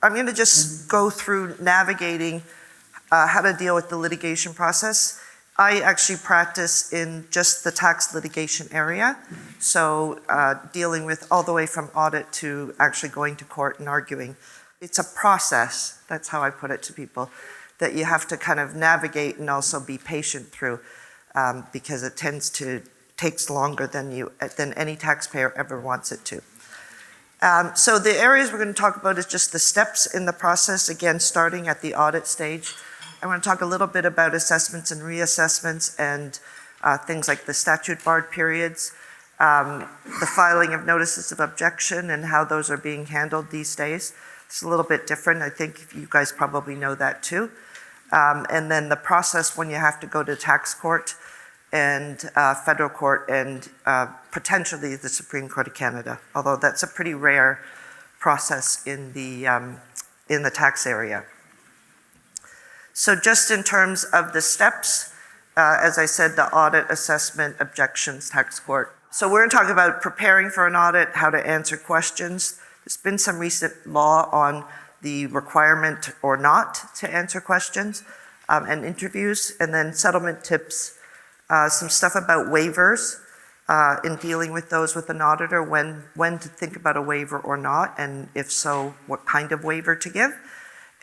I'm going to just go through navigating how to deal with the litigation process. I actually practice in just the tax litigation area, so dealing with all the way from audit to actually going to court and arguing. It's a process, that's how I put it to people, that you have to kind of navigate and also be patient through, because it takes longer than any taxpayer ever wants it to. So the areas we're going to talk about is just the steps in the process, again, starting at the audit stage. I want to talk a little bit about assessments and reassessments and things like the statute barred periods, the filing of notices of objection and how those are being handled these days. It's a little bit different. I think you guys probably know that too. And then the process when you have to go to tax court and federal court and potentially the Supreme Court of Canada, although that's a pretty rare process in the tax area. So just in terms of the steps, as I said, the audit, assessment, objections, tax court. So we're going to talk about preparing for an audit, how to answer questions. There's been some recent law on the requirement or not to answer questions and interviews, and then settlement tips, some stuff about waivers in dealing with those with an auditor, when to think about a waiver or not, and if so, what kind of waiver to give.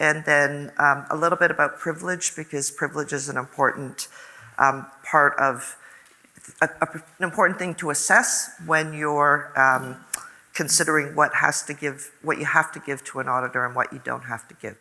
And then a little bit about privilege, because privilege is an important part of, an important thing to assess when you're considering what you have to give to an auditor and what you don't have to give.